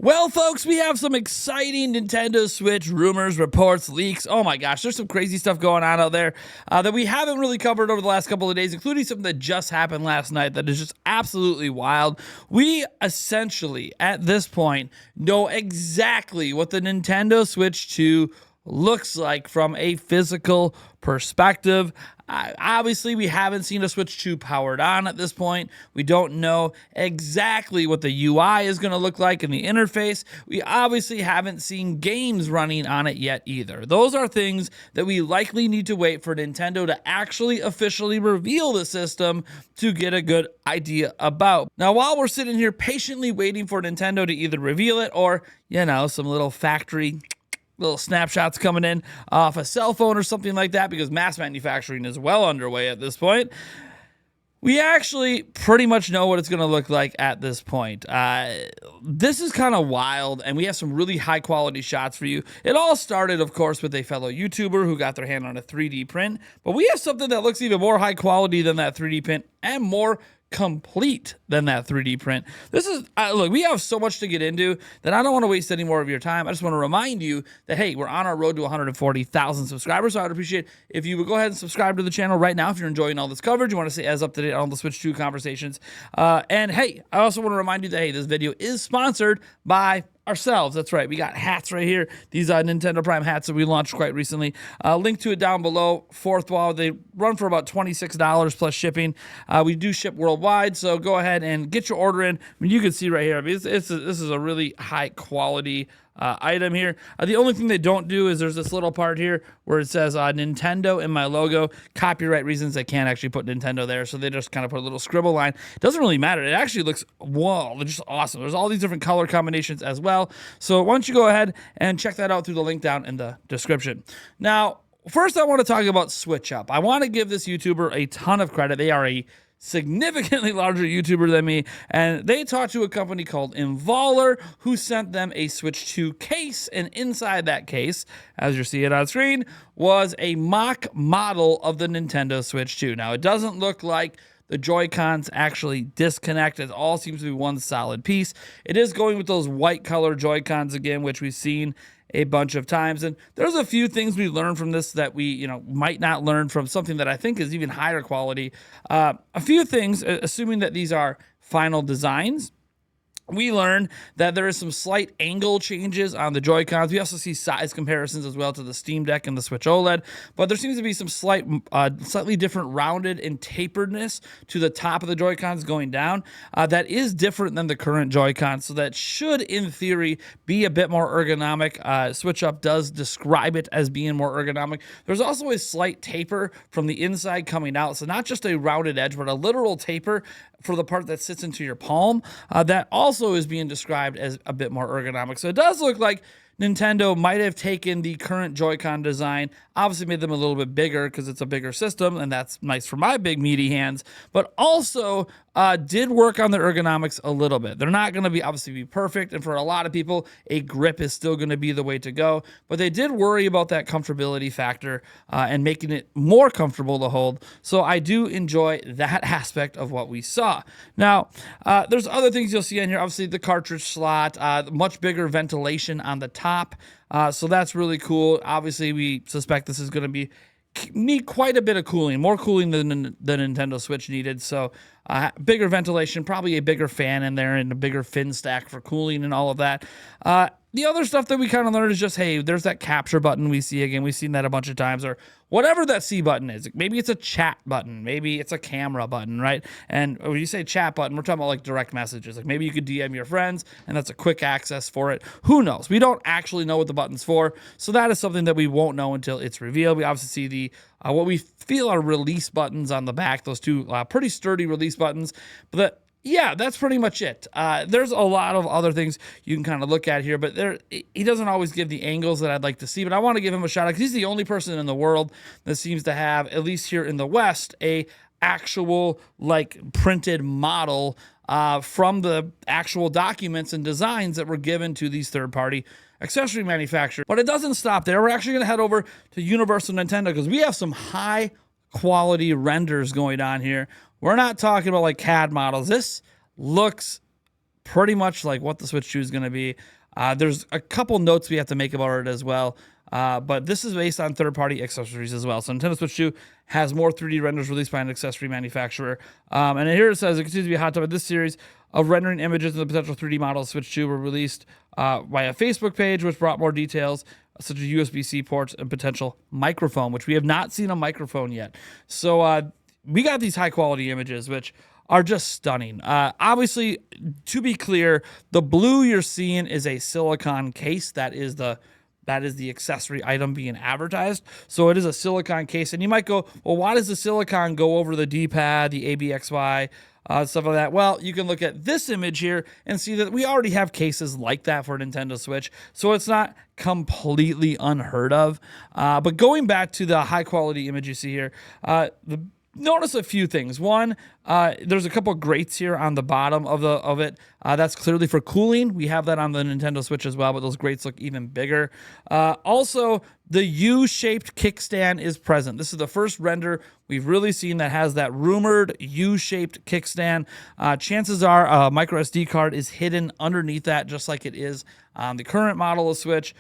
Well, folks, we have some exciting Nintendo Switch rumors, reports, leaks. Oh my gosh, there's some crazy stuff going on out there that we haven't really covered over the last couple of days, including something that just happened last night that is just absolutely wild. We essentially, at this point, know exactly what the Nintendo Switch 2 looks like from a physical perspective. Obviously, we haven't seen a Switch 2 powered on at this point. We don't know exactly what the UI is going to look like in the interface. We obviously haven't seen games running on it yet either. Those are things that we likely need to wait for Nintendo to actually officially reveal the system to get a good idea about. Now, while we're sitting here patiently waiting for Nintendo to either reveal it or, some little factory little snapshots coming in off a cell phone or something like that, because mass manufacturing is well underway at this point. We actually pretty much know what it's going to look like at this point. This is kind of wild, and we have some really high quality shots for you. It all started, of course, with a fellow YouTuber who got their hand on a 3D print, but we have something that looks even more high quality than that 3D print and more complete than that 3D print. This is, look, we have so much to get into that I don't want to waste any more of your time. I just want to remind you that, hey, we're on our road to 140,000 subscribers, so I'd appreciate if you would go ahead and subscribe to the channel right now if you're enjoying all this coverage. You want to stay as up to date on all the Switch 2 conversations. And hey, I also want to remind you that, hey, this video is sponsored by ourselves. That's right. We got hats right here. These Nintendo Prime hats that we launched quite recently. Link to it down below. Fourth wall. They run for about $26 plus shipping. We do ship worldwide, so go ahead and get your order in. I mean, you can see right here. I mean, this is a really high quality item here. The only thing they don't do is there's this little part here where it says Nintendo in my logo. Copyright reasons, they can't actually put Nintendo there, so they just kind of put a little scribble line. It doesn't really matter. It actually looks, whoa, they're just awesome. There's all these different color combinations as well. So why don't you go ahead and check that out through the link down in the description. Now, first I want to talk about SwitchUp. I want to give this YouTuber a ton of credit. They are a significantly larger YouTuber than me, and they talked to a company called Involler, who sent them a Switch 2 case, and inside that case, as you see it on screen, was a mock model of the Nintendo Switch 2. Now, it doesn't look like the Joy-Cons actually disconnect. It all seems to be one solid piece. It is going with those white color Joy-Cons again, which we've seen a bunch of times. And there's a few things we learned from this that we, might not learn from something that I think is even higher quality. A few things, assuming that these are final designs. We learned that there is some slight angle changes on the Joy-Cons. We also see size comparisons as well to the Steam Deck and the Switch OLED, but there seems to be some slightly different rounded and taperedness to the top of the Joy-Cons going down. That is different than the current Joy-Cons, so that should, in theory, be a bit more ergonomic. SwitchUp does describe it as being more ergonomic. There's also a slight taper from the inside coming out, so not just a rounded edge, but a literal taper for the part that sits into your palm. That also is being described as a bit more ergonomic. So it does look like Nintendo might have taken the current Joy-Con design, obviously made them a little bit bigger because it's a bigger system, and that's nice for my big meaty hands, but also did work on the ergonomics a little bit. They're not going to obviously be perfect, and for a lot of people, a grip is still going to be the way to go, but they did worry about that comfortability factor and making it more comfortable to hold, so I do enjoy that aspect of what we saw. Now, there's other things you'll see in here. Obviously, the cartridge slot, much bigger ventilation on the top, so that's really cool. Obviously, we suspect this is going to need quite a bit of cooling, more cooling than the Nintendo Switch needed. So bigger ventilation, probably a bigger fan in there and a bigger fin stack for cooling and all of that. The other stuff that we kind of learned is just, hey, there's that capture button we see again. We've seen that a bunch of times, or whatever that C button is. Maybe it's a chat button. Maybe it's a camera button, right? And when you say chat button, we're talking about like direct messages. Like maybe you could DM your friends and that's a quick access for it. Who knows? We don't actually know what the button's for. So that is something that we won't know until it's revealed. We obviously see the what we feel are release buttons on the back, those two pretty sturdy release buttons. But yeah, that's pretty much it. There's a lot of other things you can kind of look at here, but he doesn't always give the angles that I'd like to see, but I want to give him a shout out because he's the only person in the world that seems to have, at least here in the West, a actual like printed model from the actual documents and designs that were given to these third-party accessory manufacturers. But it doesn't stop there. We're actually going to head over to Universal Nintendo because we have some high quality renders going on here. We're not talking about like CAD models. This looks pretty much like what the Switch 2 is going to be. There's a couple notes we have to make about it as well. But this is based on third-party accessories as well. So Nintendo Switch 2 has more 3D renders released by an accessory manufacturer. And here it says, it continues to be a hot topic. This series of rendering images of the potential 3D model of Switch 2 were released by a Facebook page, which brought more details, such as USB-C ports and potential microphone, which we have not seen a microphone yet. So we got these high-quality images, which are just stunning. Obviously, to be clear, the blue you're seeing is a silicone case. That is the accessory item being advertised. So it is a silicone case. And you might go, well, why does the silicone go over the D-pad, the ABXY, stuff like that? Well, you can look at this image here and see that we already have cases like that for Nintendo Switch. So it's not completely unheard of. But going back to the high quality image you see here, notice a few things. One, there's a couple of grates here on the bottom of it. That's clearly for cooling. We have that on the Nintendo Switch as well, but those grates look even bigger. Also, the U-shaped kickstand is present. This is the first render we've really seen that has that rumored U-shaped kickstand. Chances are a micro SD card is hidden underneath that, just like it is on the current model of Switch.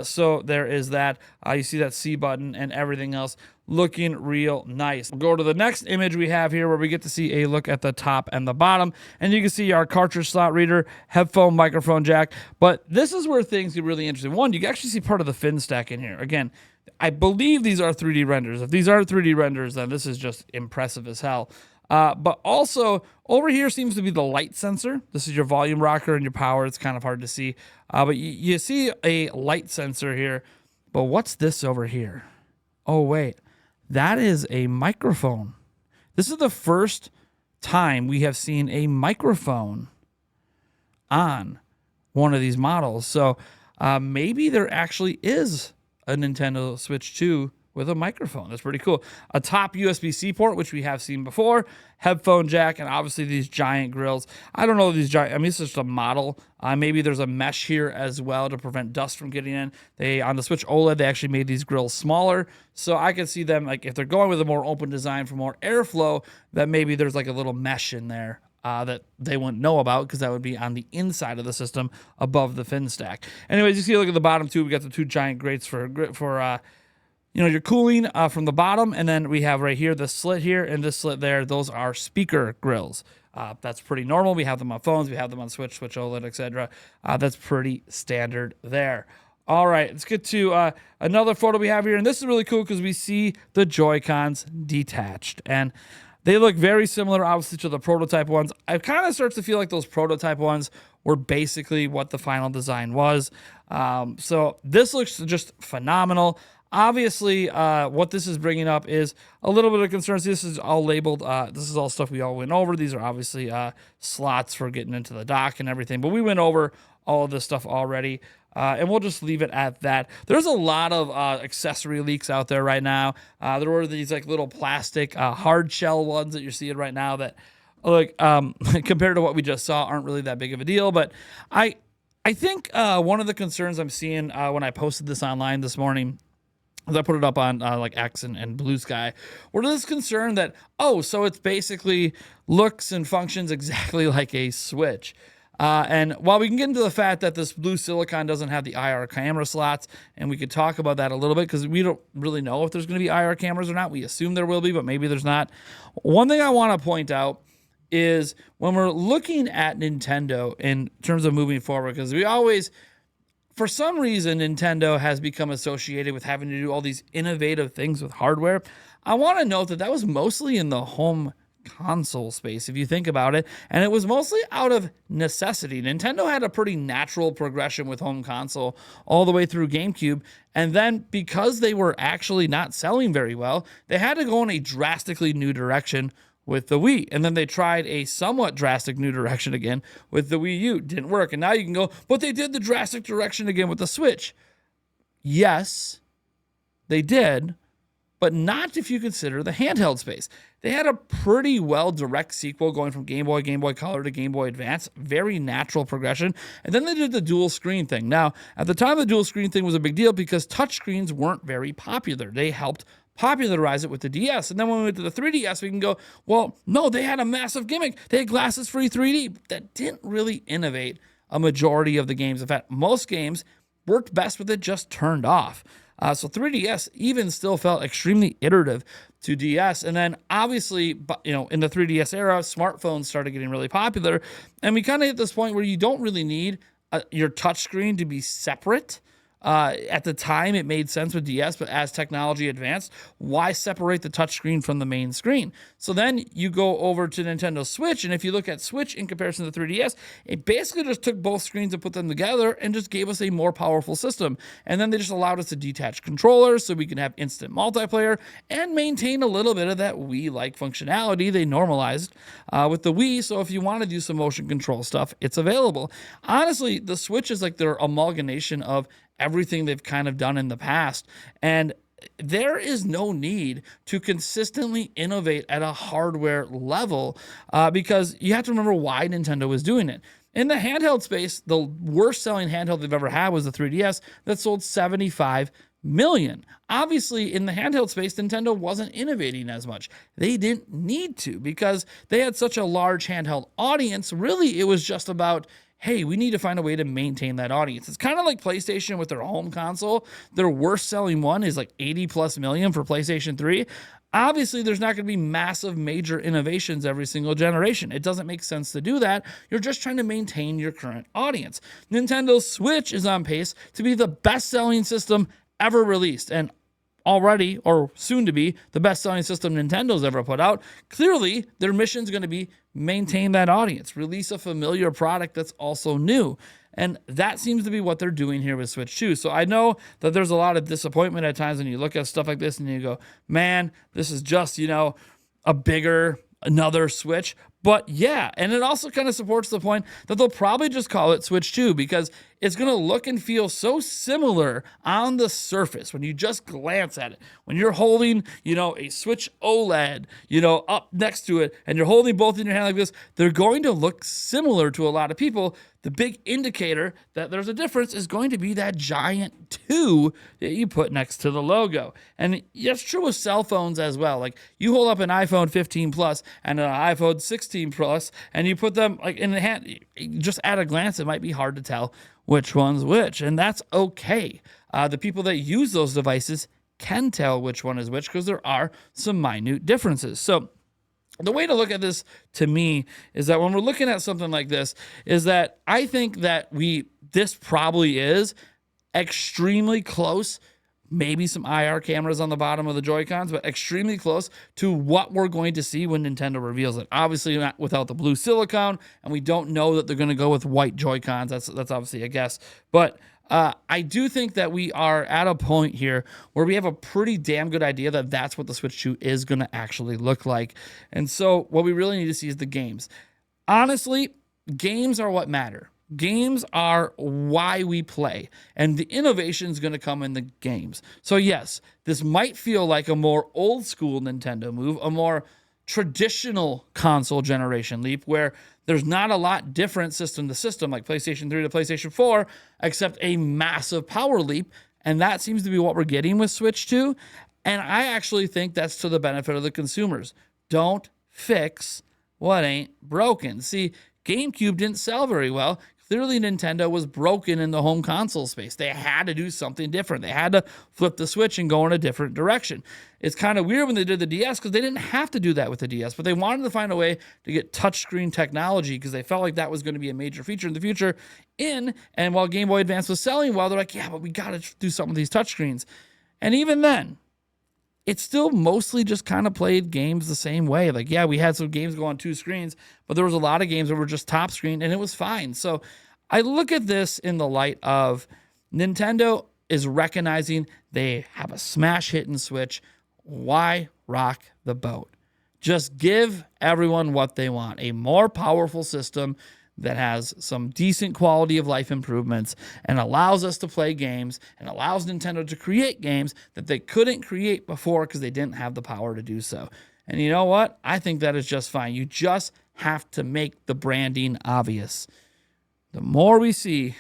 So there is that. You see that C button and everything else looking real nice. We'll go to the next image we have here where we get to see a look at the top and the bottom. And you can see our cartridge slot reader, headphone, microphone jack. But this is where things get really interesting. One, you can actually see part of the fin stack in here. Again, I believe these are 3D renders. If these aren't 3D renders, then this is just impressive as hell. But also, over here seems to be the light sensor. This is your volume rocker and your power. It's kind of hard to see. But you see a light sensor here. But what's this over here? Oh, wait. That is a microphone. This is the first time we have seen a microphone on one of these models. So maybe there actually is a Nintendo Switch 2 with a microphone. That's pretty cool. A top USB-C port, which we have seen before, headphone jack, and obviously these giant grills. I don't know these giant, I mean, it's just a model. Maybe there's a mesh here as well to prevent dust from getting in. On the Switch OLED, they actually made these grills smaller. So I could see them, like, if they're going with a more open design for more airflow, that maybe there's like a little mesh in there that they wouldn't know about, because that would be on the inside of the system above the fin stack. Anyways, you see, look at the bottom too. We got the two giant grates for your cooling from the bottom, and then we have right here the slit here and this slit there. Those are speaker grills. That's pretty normal. We have them on phones, we have them on Switch OLED, etc. That's pretty standard there. All right, let's get to another photo we have here, and this is really cool because we see the Joy-Cons detached, and they look very similar, obviously, to the prototype ones. It kind of starts to feel like those prototype ones were basically what the final design was. So this looks just phenomenal. Obviously, what this is bringing up is a little bit of concerns. This is all labeled. This is all stuff we all went over. These are obviously slots for getting into the dock and everything. But we went over all of this stuff already. And we'll just leave it at that. There's a lot of accessory leaks out there right now. There were these like little plastic hard shell ones that you're seeing right now that, look, compared to what we just saw, aren't really that big of a deal. But I think one of the concerns I'm seeing when I posted this online this morning, as I put it up on like X and Blue Sky, were this concern that, so it's basically looks and functions exactly like a Switch. And while we can get into the fact that this blue silicon doesn't have the IR camera slots, and we could talk about that a little bit because we don't really know if there's going to be IR cameras or not. We assume there will be, but maybe there's not. One thing I want to point out is when we're looking at Nintendo in terms of moving forward, because we always, for some reason, Nintendo has become associated with having to do all these innovative things with hardware. I want to note that that was mostly in the home console space, if you think about it, and it was mostly out of necessity. Nintendo had a pretty natural progression with home console all the way through GameCube, and then because they were actually not selling very well, they had to go in a drastically new direction with the Wii, and then they tried a somewhat drastic new direction again with the Wii U. Didn't work, and now you can go, but they did the drastic direction again with the Switch. Yes, they did, but not if you consider the handheld space. They had a pretty well direct sequel going from Game Boy Color to Game Boy Advance. Very natural progression. And then they did the dual screen thing. Now, at the time, the dual screen thing was a big deal because touchscreens weren't very popular. They helped popularize it with the DS. And then when we went to the 3DS, we can go, well, no, they had a massive gimmick. They had glasses-free 3D. That didn't really innovate a majority of the games. In fact, most games worked best with it just turned off. So 3DS even still felt extremely iterative to DS. And then obviously, in the 3DS era, smartphones started getting really popular. And we kind of hit this point where you don't really need your touchscreen to be separate. At the time, it made sense with DS, but as technology advanced, why separate the touchscreen from the main screen? So then you go over to Nintendo Switch, and if you look at Switch in comparison to the 3DS, it basically just took both screens and put them together and just gave us a more powerful system. And then they just allowed us to detach controllers so we can have instant multiplayer and maintain a little bit of that Wii-like functionality they normalized with the Wii. So if you want to do some motion control stuff, it's available. Honestly, the Switch is like their amalgamation of everything they've kind of done in the past. And there is no need to consistently innovate at a hardware level because you have to remember why Nintendo was doing it. In the handheld space, the worst selling handheld they've ever had was the 3DS that sold 75 million. Obviously, in the handheld space, Nintendo wasn't innovating as much. They didn't need to because they had such a large handheld audience. Really, it was just about, hey, we need to find a way to maintain that audience. It's kind of like PlayStation with their home console. Their worst selling one is like 80 plus million for PlayStation 3. Obviously, there's not going to be massive major innovations every single generation. It doesn't make sense to do that. You're just trying to maintain your current audience. Nintendo Switch is on pace to be the best-selling system ever released, and already, or soon to be, the best-selling system Nintendo's ever put out. Clearly, their mission is going to be maintain that audience, release a familiar product that's also new. And that seems to be what they're doing here with Switch 2. So I know that there's a lot of disappointment at times when you look at stuff like this and you go, man, this is just, another Switch. But yeah, and it also kind of supports the point that they'll probably just call it Switch 2 because it's going to look and feel so similar on the surface when you just glance at it. When you're holding, a Switch OLED, up next to it, and you're holding both in your hand like this, they're going to look similar to a lot of people. The big indicator that there's a difference is going to be that giant 2 that you put next to the logo. And that's true with cell phones as well. Like you hold up an iPhone 15 Plus and an iPhone 16 Plus, and you put them like in the hand, just at a glance, it might be hard to tell which one's which. And that's okay. The people that use those devices can tell which one is which because there are some minute differences. So the way to look at this to me is that when we're looking at something like this is that I think that this probably is extremely close, maybe some IR cameras on the bottom of the Joy-Cons, but extremely close to what we're going to see when Nintendo reveals it. Obviously not without the blue silicone, and we don't know that they're going to go with white Joy-Cons. That's obviously a guess. But I do think that we are at a point here where we have a pretty damn good idea that that's what the Switch 2 is going to actually look like. And so what we really need to see is the games. Honestly, games are what matter. Games are why we play, and the innovation is going to come in the games. So yes, this might feel like a more old school Nintendo move, a more traditional console generation leap where there's not a lot different system to system like PlayStation 3 to PlayStation 4, except a massive power leap. And that seems to be what we're getting with Switch 2. And I actually think that's to the benefit of the consumers. Don't fix what ain't broken. See, GameCube didn't sell very well. Clearly, Nintendo was broken in the home console space. They had to do something different. They had to flip the switch and go in a different direction. It's kind of weird when they did the DS because they didn't have to do that with the DS, but they wanted to find a way to get touchscreen technology because they felt like that was going to be a major feature in the future. And while Game Boy Advance was selling well, they're like, yeah, but we got to do something with these touchscreens. And even then, it still mostly just kind of played games the same way. Like, yeah, we had some games go on 2 screens, but there was a lot of games that were just top screen, and it was fine. So I look at this in the light of Nintendo is recognizing they have a smash hit in Switch. Why rock the boat? Just give everyone what they want. A more powerful system that has some decent quality of life improvements and allows us to play games and allows Nintendo to create games that they couldn't create before because they didn't have the power to do so. And you know what? I think that is just fine. You just have to make the branding obvious. The more we see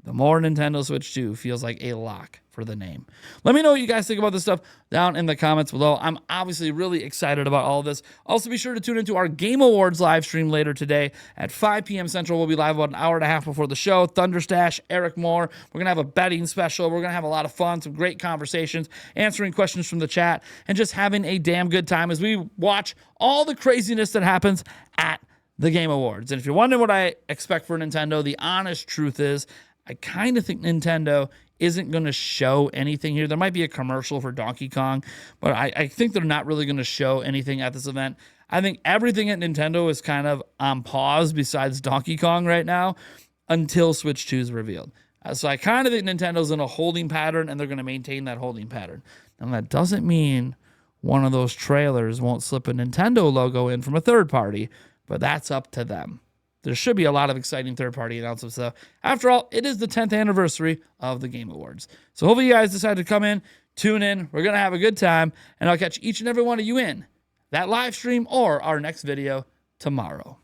the more Nintendo Switch 2 feels like a lock for the name. Let me know what you guys think about this stuff down in the comments below. I'm obviously really excited about all of this. Also, be sure to tune into our Game Awards live stream later today at 5 p.m. Central. We'll be live about an hour and a half before the show. Thunderstash, Eric Moore. We're going to have a betting special. We're going to have a lot of fun, some great conversations, answering questions from the chat, and just having a damn good time as we watch all the craziness that happens at the Game Awards. And if you're wondering what I expect for Nintendo, the honest truth is I kind of think Nintendo isn't going to show anything here. There might be a commercial for Donkey Kong, but I think they're not really going to show anything at this event. I think everything at Nintendo is kind of on pause besides Donkey Kong right now until Switch 2 is revealed. So I kind of think Nintendo's in a holding pattern, and they're going to maintain that holding pattern. And that doesn't mean one of those trailers won't slip a Nintendo logo in from a third party, but that's up to them. There should be a lot of exciting third-party announcements, though. After all, it is the 10th anniversary of the Game Awards. So hopefully you guys decide to come in, tune in. We're going to have a good time, and I'll catch each and every one of you in that live stream or our next video tomorrow.